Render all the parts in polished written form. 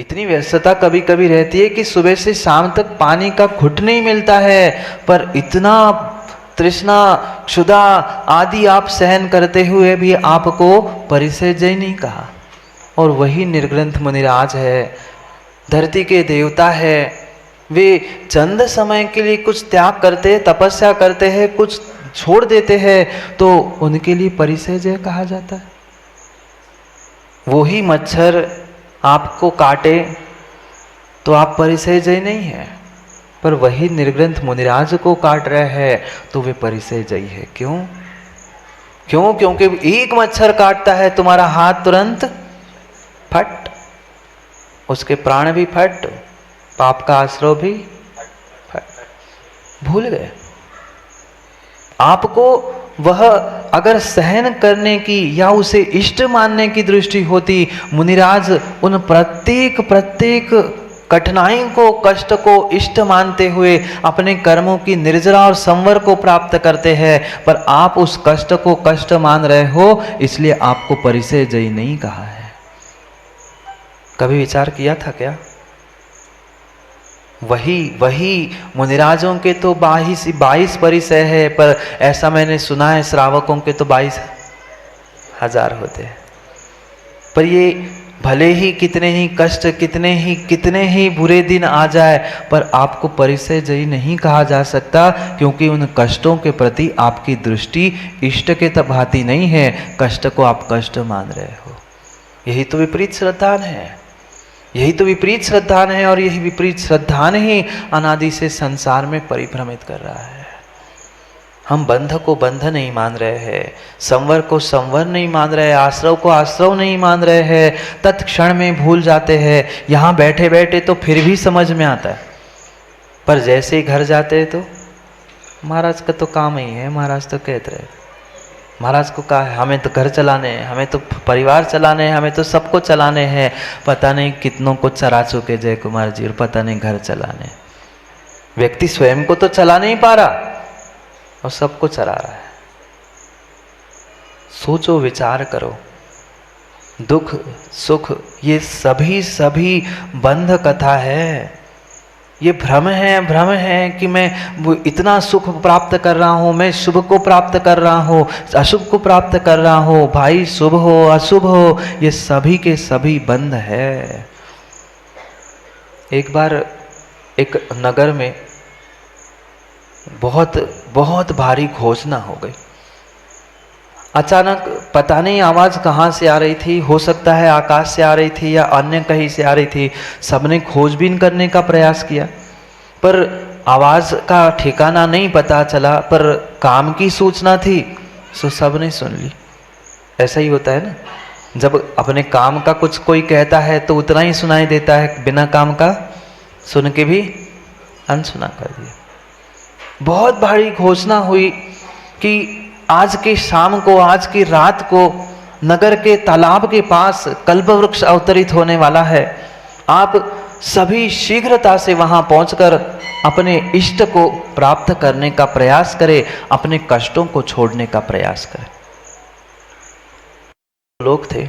इतनी व्यस्तता कभी कभी रहती है कि सुबह से शाम तक पानी का घुट नहीं मिलता है, पर इतना तृष्णा क्षुधा आदि आप सहन करते हुए भी आपको परिसेजय नहीं कहा। और वही निर्ग्रंथ मुनिराज है, धरती के देवता है, वे चंद समय के लिए कुछ त्याग करते हैं, तपस्या करते हैं, कुछ छोड़ देते हैं, तो उनके लिए परिसेजय कहा जाता है। वो ही मच्छर आपको काटे तो आप परिसेजय नहीं है, पर वही निर्ग्रंथ मुनिराज को काट रहे हैं तो वे परिसेजय है। क्यों? क्योंकि एक मच्छर काटता है, तुम्हारा हाथ तुरंत फट, उसके प्राण भी फट, पाप का आश्रय भी फट। भूल गए आपको। वह अगर सहन करने की या उसे इष्ट मानने की दृष्टि होती, मुनिराज उन प्रत्येक कठिनाई को, कष्ट को इष्ट मानते हुए अपने कर्मों की निर्जरा और संवर को प्राप्त करते हैं, पर आप उस कष्ट को कष्ट मान रहे हो, इसलिए आपको परिसेजय नहीं कहा है। कभी विचार किया था क्या? वही मुनिराजों के तो 22 परिसय है, पर ऐसा मैंने सुना है श्रावकों के तो 22,000 होते हैं। पर ये भले ही कितने ही कष्ट, कितने ही बुरे दिन आ जाए, पर आपको परिसेजय नहीं कहा जा सकता, क्योंकि उन कष्टों के प्रति आपकी दृष्टि इष्ट के भांति नहीं है, कष्ट को आप कष्ट मान रहे हो। यही तो विपरीत श्रद्धान है, यही तो विपरीत श्रद्धान है, और यही विपरीत श्रद्धान ही अनादि से संसार में परिभ्रमित कर रहा है। हम बंध को बंध नहीं मान रहे हैं, संवर को संवर नहीं मान रहे हैं, आश्रव को आश्रव नहीं मान रहे हैं, तत्क्षण में भूल जाते हैं। यहाँ बैठे बैठे तो फिर भी समझ में आता है, पर जैसे ही घर जाते हैं तो महाराज का तो काम ही है, महाराज तो कहते रहे, महाराज को कहा है हमें तो घर चलाने हैं, हमें तो परिवार चलाने हैं, हमें तो सबको चलाने हैं। पता नहीं कितनों को चला चुके जय कुमार जी, और पता नहीं घर चलाने। व्यक्ति स्वयं को तो चला नहीं पा रहा और सबको चला रहा है। सोचो, विचार करो, दुख सुख ये सभी बंध कथा है। ये भ्रम है कि मैं वो इतना सुख प्राप्त कर रहा हूँ, मैं शुभ को प्राप्त कर रहा हूँ, अशुभ को प्राप्त कर रहा हूँ, भाई शुभ हो अशुभ हो, ये सभी के सभी बंध है। एक बार एक नगर में बहुत भारी घोषणा हो गई। अचानक पता नहीं आवाज कहाँ से आ रही थी, हो सकता है आकाश से आ रही थी या अन्य कहीं से आ रही थी। सबने खोजबीन करने का प्रयास किया, पर आवाज का ठिकाना नहीं पता चला, पर काम की सूचना थी तो सबने सुन ली। ऐसा ही होता है ना, जब अपने काम का कुछ कोई कहता है तो उतना ही सुनाई देता है, बिना काम का सुन के भी अनसुना कर दिया। बहुत भारी घोषणा हुई कि आज की शाम को, आज की रात को नगर के तालाब के पास कल्पवृक्ष अवतरित होने वाला है। आप सभी शीघ्रता से वहां पहुंचकर अपने इष्ट को प्राप्त करने का प्रयास करें, अपने कष्टों को छोड़ने का प्रयास करें। लोग थे,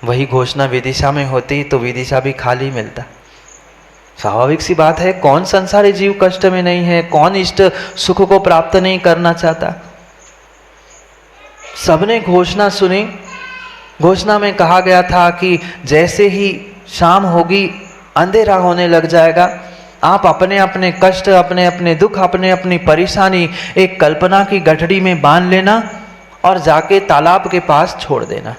वही घोषणा विदिशा में होती तो विदिशा भी खाली मिलता। स्वाभाविक सी बात है, कौन संसारी जीव कष्ट में नहीं है, कौन इष्ट सुख को प्राप्त नहीं करना चाहता। सबने घोषणा सुनी। घोषणा में कहा गया था कि जैसे ही शाम होगी, अंधेरा होने लग जाएगा, आप अपने अपने कष्ट, अपने अपने दुख, अपने अपनी परेशानी एक कल्पना की गठड़ी में बांध लेना और जाके तालाब के पास छोड़ देना।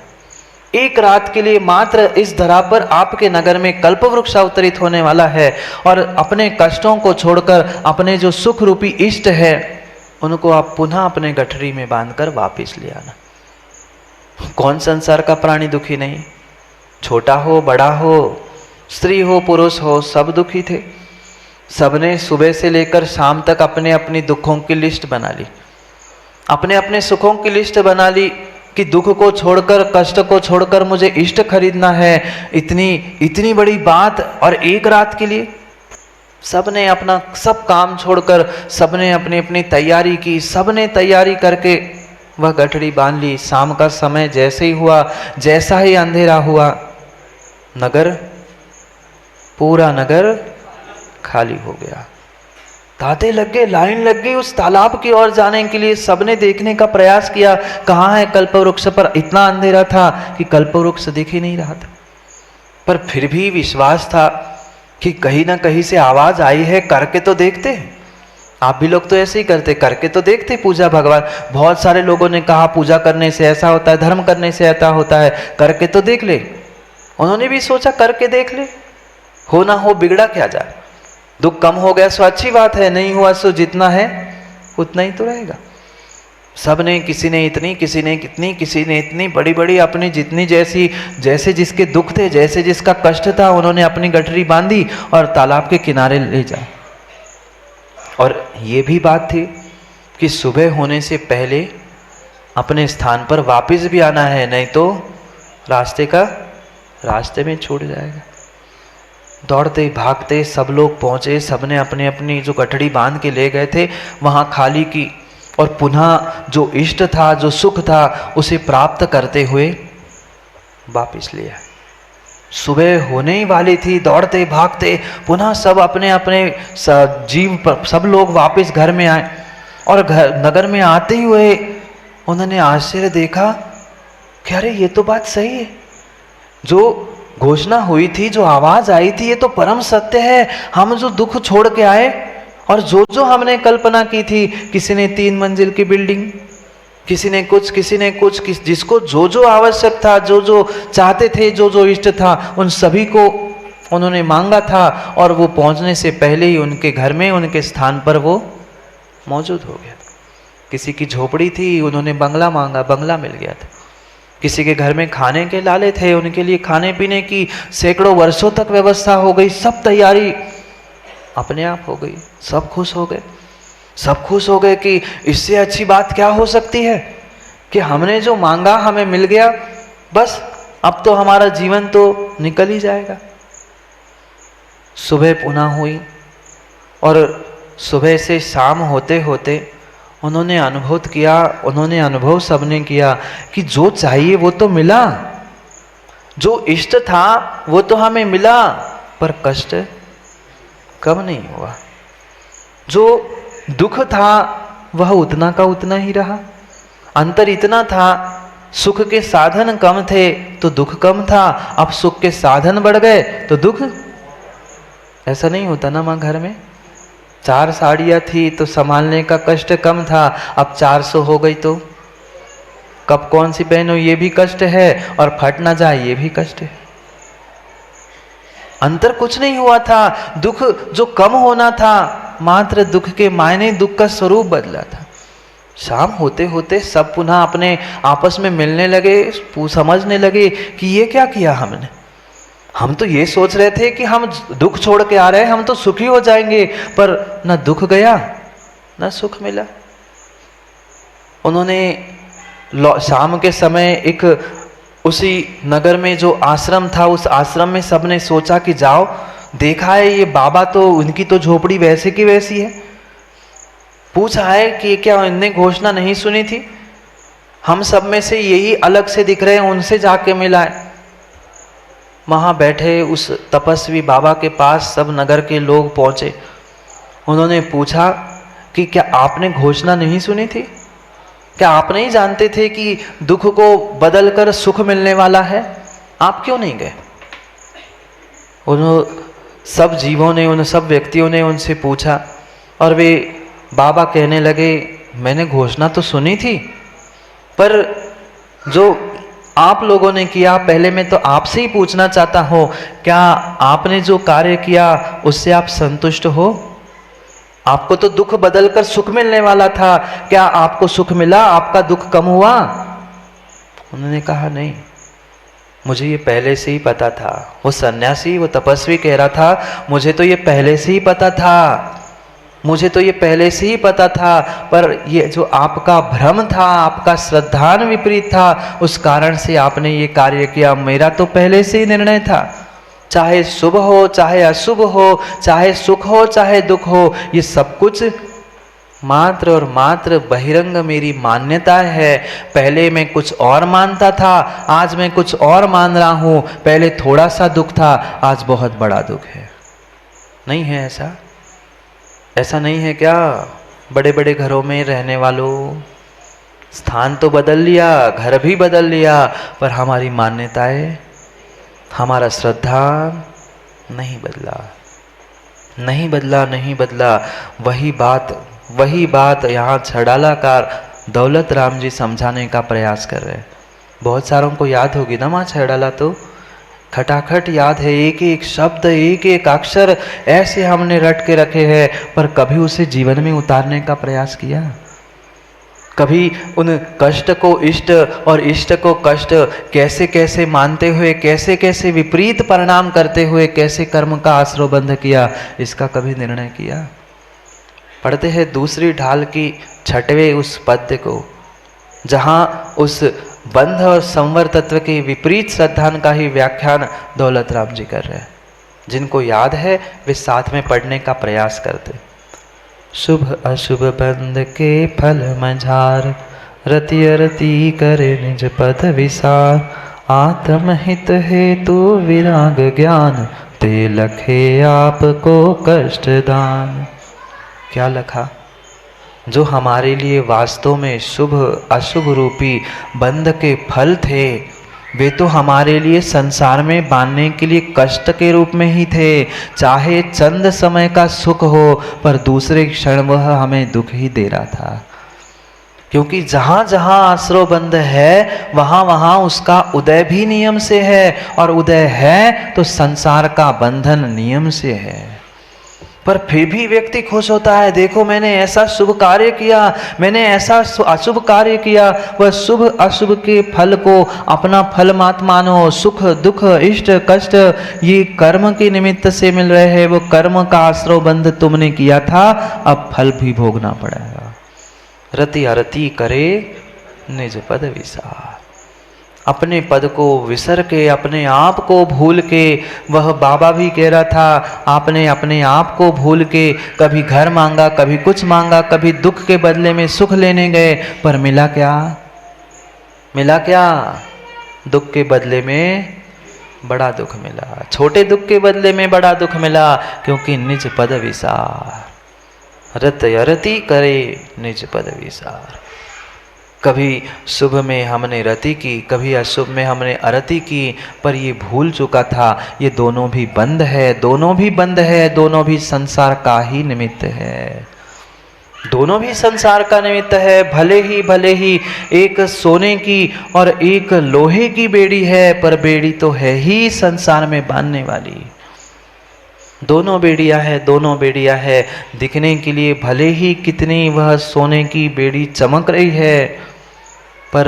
एक रात के लिए मात्र इस धरा पर आपके नगर में कल्पवृक्ष अवतरित होने वाला है, और अपने कष्टों को छोड़कर अपने जो सुख रूपी इष्ट है उनको आप पुनः अपने गठरी में बांधकर वापस ले आना। कौन संसार का प्राणी दुखी नहीं? छोटा हो बड़ा हो, स्त्री हो पुरुष हो, सब दुखी थे। सबने सुबह से लेकर शाम तक अपने अपनी दुखों की लिस्ट बना ली, अपने अपने सुखों की लिस्ट बना ली कि दुख को छोड़कर, कष्ट को छोड़कर मुझे इष्ट खरीदना है। इतनी बड़ी बात, और एक रात के लिए सबने अपना सब काम छोड़कर सबने अपनी अपनी तैयारी की। सबने तैयारी करके वह गठड़ी बांध ली। शाम का समय जैसे ही हुआ, जैसा ही अंधेरा हुआ, नगर पूरा नगर खाली हो गया। तांते लग गए, लाइन लग गई उस तालाब की ओर जाने के लिए। सबने देखने का प्रयास किया, कहाँ है कल्पवृक्ष, पर इतना अंधेरा था कि कल्पवृक्ष दिख ही नहीं रहा था। पर फिर भी विश्वास था कि कहीं ना कहीं से आवाज आई है, करके तो देखते हैं। आप भी लोग तो ऐसे ही करते, करके तो देखते पूजा भगवान। बहुत सारे लोगों ने कहा पूजा करने से ऐसा होता है, धर्म करने से ऐसा होता है, करके तो देख ले। उन्होंने भी सोचा करके देख ले, हो ना हो बिगड़ा क्या जाए, दुख कम हो गया सो अच्छी बात है, नहीं हुआ सो जितना है उतना ही तो रहेगा। सबने, किसी ने इतनी, किसी ने कितनी, किसी ने इतनी बड़ी बड़ी, अपनी जितनी जैसी, जैसे जिसके दुख थे, जैसे जिसका कष्ट था, उन्होंने अपनी गठरी बांधी और तालाब के किनारे ले जाए। और ये भी बात थी कि सुबह होने से पहले अपने स्थान पर वापस भी आना है, नहीं तो रास्ते में छूट जाएगा। दौड़ते भागते सब लोग पहुंचे, सबने अपने अपनी जो गठड़ी बांध के ले गए थे वहां खाली की, और पुनः जो इष्ट था, जो सुख था, उसे प्राप्त करते हुए वापिस लिया। सुबह होने ही वाली थी, दौड़ते भागते पुनः सब अपने अपने सब लोग वापस घर में आए। और नगर में आते ही हुए उन्होंने आश्चर्य देखा कि अरे ये तो बात सही है, जो घोषणा हुई थी, जो आवाज आई थी, ये तो परम सत्य है। हम जो दुख छोड़ के आए और जो हमने कल्पना की थी, किसी ने 3 मंजिल की बिल्डिंग, किसी ने कुछ, जिसको जो आवश्यक था, जो चाहते थे, जो इष्ट था, उन सभी को उन्होंने मांगा था, और वो पहुंचने से पहले ही उनके घर में, उनके स्थान पर वो मौजूद हो गया। किसी की झोपड़ी थी, उन्होंने बंगला मांगा, बंगला मिल गया था। किसी के घर में खाने के लाले थे, उनके लिए खाने पीने की सैकड़ों वर्षों तक व्यवस्था हो गई, सब तैयारी अपने आप हो गई। सब खुश हो गए कि इससे अच्छी बात क्या हो सकती है कि हमने जो मांगा हमें मिल गया, बस अब तो हमारा जीवन तो निकल ही जाएगा। सुबह पुनः हुई और सुबह से शाम होते होते उन्होंने अनुभव सबने किया कि जो चाहिए वो तो मिला, जो इष्ट था वो तो हमें मिला, पर कष्ट कम नहीं हुआ। जो दुख था वह उतना का उतना ही रहा। अंतर इतना था, सुख के साधन कम थे तो दुख कम था, अब सुख के साधन बढ़ गए तो दुख। ऐसा नहीं होता ना माँ, घर में 4 साड़ियाँ थी तो संभालने का कष्ट कम था, अब 400 हो गई तो कब कौन सी पहनो ये भी कष्ट है, और फट ना जाए ये भी कष्ट है। अंतर कुछ नहीं हुआ था। दुख जो कम होना था, मात्र दुख के मायने दुख का स्वरूप बदला था। शाम होते होते सब पुनः अपने आपस में मिलने लगे, समझने लगे कि ये क्या किया हमने। हम तो ये सोच रहे थे कि हम दुख छोड़ के आ रहे हैं, हम तो सुखी हो जाएंगे, पर न दुख गया न सुख मिला। उन्होंने शाम के समय एक उसी नगर में जो आश्रम था, उस आश्रम में सबने सोचा कि जाओ, देखा है ये बाबा तो, उनकी तो झोपड़ी वैसे की वैसी है। पूछा है कि क्या इनने घोषणा नहीं सुनी थी, हम सब में से यही अलग से दिख रहे हैं, उनसे जाके मिलाए। वहां बैठे उस तपस्वी बाबा के पास सब नगर के लोग पहुंचे। उन्होंने पूछा कि क्या आपने घोषणा नहीं सुनी थी, क्या आप नहीं जानते थे कि दुख को बदलकर सुख मिलने वाला है, आप क्यों नहीं गए। उन सब जीवों ने, उन सब व्यक्तियों ने उनसे पूछा, और वे बाबा कहने लगे मैंने घोषणा तो सुनी थी, पर जो आप लोगों ने किया, पहले मैं तो आपसे ही पूछना चाहता हूं, क्या आपने जो कार्य किया उससे आप संतुष्ट हो। आपको तो दुख बदलकर सुख मिलने वाला था, क्या आपको सुख मिला, आपका दुख कम हुआ। उन्होंने कहा नहीं, मुझे ये पहले से ही पता था। वो सन्यासी, वो तपस्वी कह रहा था मुझे तो ये पहले से ही पता था, मुझे तो ये पहले से ही पता था, पर ये जो आपका भ्रम था, आपका श्रद्धान विपरीत था, उस कारण से आपने ये कार्य किया। मेरा तो पहले से ही निर्णय था, चाहे शुभ हो चाहे अशुभ हो, चाहे सुख हो चाहे दुख हो, ये सब कुछ मात्र और मात्र बहिरंग मेरी मान्यता है। पहले मैं कुछ और मानता था, आज मैं कुछ और मान रहा हूं। पहले थोड़ा सा दुख था, आज बहुत बड़ा दुख है। नहीं है ऐसा? ऐसा नहीं है क्या? बड़े बड़े घरों में रहने वालों, स्थान तो बदल लिया, घर भी बदल लिया, पर हमारी मान्यताएं, हमारा श्रद्धा नहीं बदला, नहीं बदला, नहीं बदला। वही बात यहाँ छड़ालाकार दौलत राम जी समझाने का प्रयास कर रहे हैं। बहुत सारों को याद होगी ना माँ छड़ाला, तो खटाखट याद है, एक एक शब्द, एक एक अक्षर ऐसे हमने रट के रखे हैं, पर कभी उसे जीवन में उतारने का प्रयास किया? कभी उन कष्ट को इष्ट और इष्ट को कष्ट कैसे कैसे मानते हुए, कैसे कैसे विपरीत परिणाम करते हुए, कैसे कर्म का आश्रयबंध किया, इसका कभी निर्णय किया? पढ़ते हैं दूसरी ढाल की 6वें उस पद्य को, जहाँ उस बंध और संवर तत्व के विपरीत श्रद्धान का ही व्याख्यान दौलत राम जी कर रहे हैं। जिनको याद है वे साथ में पढ़ने का प्रयास करते। शुभ अशुभ बंध के फल मझार, रति अरति करे निज पद विसार। आत्महित हेतु विराग ज्ञान, ते लखे आपको कष्ट दान। क्या लखा? जो हमारे लिए वास्तव में शुभ अशुभ रूपी बंध के फल थे, वे तो हमारे लिए संसार में बांधने के लिए कष्ट के रूप में ही थे। चाहे चंद समय का सुख हो, पर दूसरे क्षण वह हमें दुख ही दे रहा था। क्योंकि जहाँ जहाँ आश्रय बंध है, वहाँ वहाँ उसका उदय भी नियम से है, और उदय है तो संसार का बंधन नियम से है। पर फिर भी व्यक्ति खुश होता है, देखो मैंने ऐसा शुभ कार्य किया, मैंने ऐसा अशुभ कार्य किया। वह शुभ अशुभ के फल को अपना फल मत मानो। सुख दुख इष्ट कष्ट ये कर्म के निमित्त से मिल रहे हैं। वो कर्म का आश्रय बंध तुमने किया था, अब फल भी भोगना पड़ेगा। रति अरति करे निज पद विसार। अपने पद को विसर के, अपने आप को भूल के, वह बाबा भी कह रहा था, आपने अपने आप को भूल के कभी घर मांगा, कभी कुछ मांगा, कभी दुख के बदले में सुख लेने गए, पर मिला क्या? मिला क्या? दुख के बदले में बड़ा दुख मिला। छोटे दुख के बदले में बड़ा दुख मिला, क्योंकि निज पद विसार। रत अरति करे निज पद विसार। कभी शुभ में हमने रति की, कभी अशुभ में हमने अरति की, पर ये भूल चुका था, ये दोनों भी बंद है, दोनों भी बंद है, दोनों भी संसार का ही निमित्त है। दोनों भी संसार का निमित्त है। भले ही एक सोने की और एक लोहे की बेड़ी है, पर बेड़ी तो है ही संसार में बांधने वाली। दोनों बेड़ियां है, दोनों बेड़ियां है। दिखने के लिए भले ही कितनी वह सोने की बेड़ी चमक रही है, पर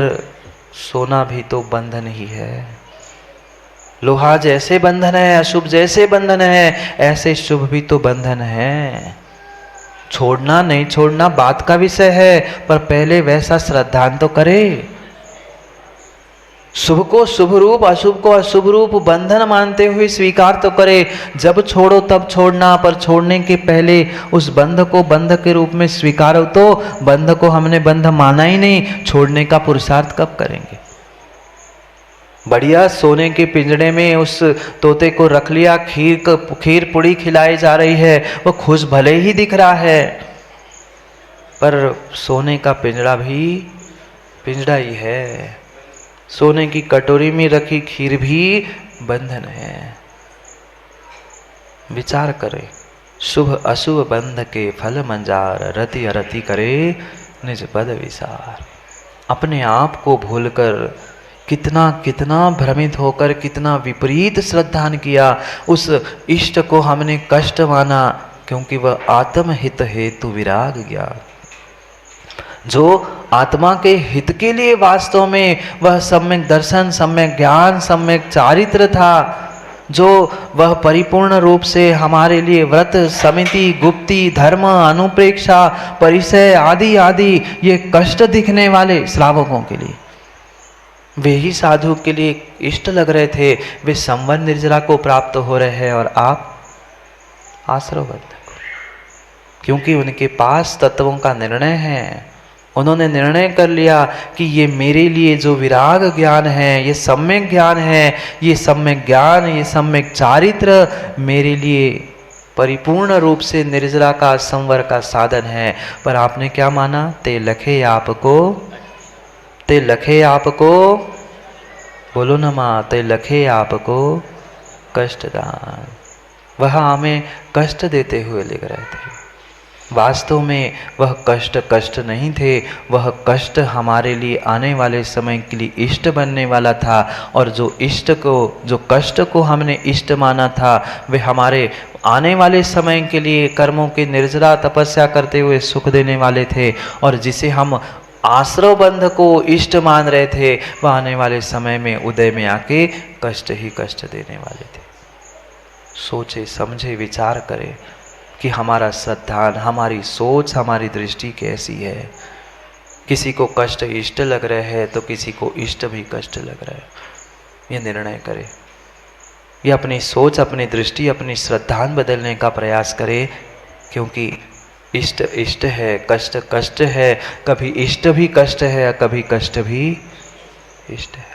सोना भी तो बंधन ही है। लोहा जैसे बंधन है, अशुभ जैसे बंधन है, ऐसे शुभ भी तो बंधन है। छोड़ना नहीं छोड़ना बात का विषय है, पर पहले वैसा श्रद्धान तो करे। शुभ को शुभ रूप, अशुभ को अशुभ रूप बंधन मानते हुए स्वीकार तो करे। जब छोड़ो तब छोड़ना, पर छोड़ने के पहले उस बंध को बंध के रूप में स्वीकारो। तो बंध को हमने बंध माना ही नहीं, छोड़ने का पुरुषार्थ कब करेंगे? बढ़िया सोने के पिंजड़े में उस तोते को रख लिया, खीर पुड़ी खिलाई जा रही है, वो खुश भले ही दिख रहा है, पर सोने का पिंजड़ा भी पिंजड़ा ही है। सोने की कटोरी में रखी खीर भी बंधन है। विचार करे, शुभ अशुभ बंध के फल मंजार, रति अरति करे निज पद विसार। अपने आप को भूलकर कितना कितना भ्रमित होकर कितना विपरीत श्रद्धान किया। उस इष्ट को हमने कष्ट माना, क्योंकि वह आत्महित हेतु विराग गया। जो आत्मा के हित के लिए वास्तव में वह सम्यक दर्शन, सम्यक ज्ञान, सम्यक चारित्र था, जो वह परिपूर्ण रूप से हमारे लिए व्रत, समिति, गुप्ति, धर्म, अनुप्रेक्षा, परिचय आदि आदि ये कष्ट दिखने वाले श्रावकों के लिए, वे ही साधु के लिए इष्ट लग रहे थे। वे संवन निर्जरा को प्राप्त हो रहे हैं, और आप आश्रयबद्ध को क्योंकि उनके पास तत्वों का निर्णय है। उन्होंने निर्णय कर लिया कि ये मेरे लिए जो विराग ज्ञान है, ये सम्यक ज्ञान है, ये सम्यक ज्ञान, ये सम्यक चारित्र मेरे लिए परिपूर्ण रूप से निर्जरा का संवर का साधन है। पर आपने क्या माना? ते लखे आपको, ते लखे आपको, बोलो ना माँ, ते लखे आपको कष्टदान। वह हमें कष्ट देते हुए लिख रहे थे। वास्तव में वह कष्ट कष्ट नहीं थे, वह कष्ट हमारे लिए आने वाले समय के लिए इष्ट बनने वाला था। और जो इष्ट को, जो कष्ट को हमने इष्ट माना था, वे हमारे आने वाले समय के लिए कर्मों की निर्जरा तपस्या करते हुए सुख देने वाले थे। और जिसे हम आश्रव बंध को इष्ट मान रहे थे, वह आने वाले समय में उदय में आके कष्ट ही कष्ट देने वाले थे। सोचे समझे विचार करें कि हमारा श्रद्धान, हमारी सोच, हमारी दृष्टि कैसी है। किसी को कष्ट इष्ट लग रहे हैं तो किसी को इष्ट भी कष्ट लग रहा है। ये निर्णय करे, ये अपनी सोच, अपनी दृष्टि, अपनी श्रद्धान बदलने का प्रयास करे। क्योंकि इष्ट इष्ट है, कष्ट कष्ट है, कभी इष्ट भी कष्ट है, कभी कष्ट भी इष्ट है।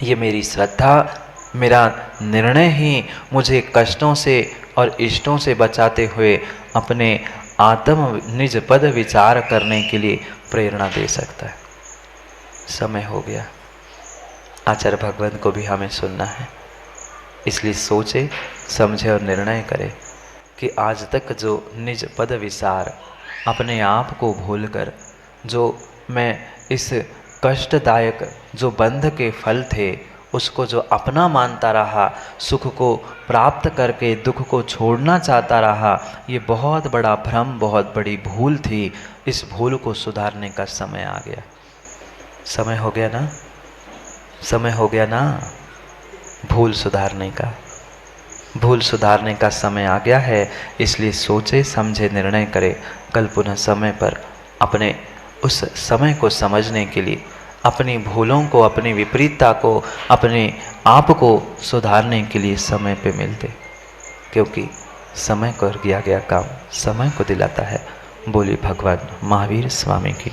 ये मेरी श्रद्धा, मेरा निर्णय ही मुझे कष्टों से और इष्टों से बचाते हुए अपने आत्म निज पद विचार करने के लिए प्रेरणा दे सकता है। समय हो गया, आचार्य भगवंत को भी हमें सुनना है। इसलिए सोचे समझे और निर्णय करे कि आज तक जो निज पद विचार, अपने आप को भूलकर जो मैं इस कष्टदायक जो बंध के फल थे उसको जो अपना मानता रहा, सुख को प्राप्त करके दुख को छोड़ना चाहता रहा, ये बहुत बड़ा भ्रम, बहुत बड़ी भूल थी। इस भूल को सुधारने का समय आ गया। समय हो गया ना, समय हो गया ना भूल सुधारने का। भूल सुधारने का समय आ गया है। इसलिए सोचे समझे निर्णय करे। कल पुनः समय पर अपने उस समय को समझने के लिए, अपनी भूलों को, अपनी विपरीतता को, अपने आप को सुधारने के लिए समय पे मिलते। क्योंकि समय कर दिया गया काम समय को दिलाता है। बोली भगवान महावीर स्वामी की।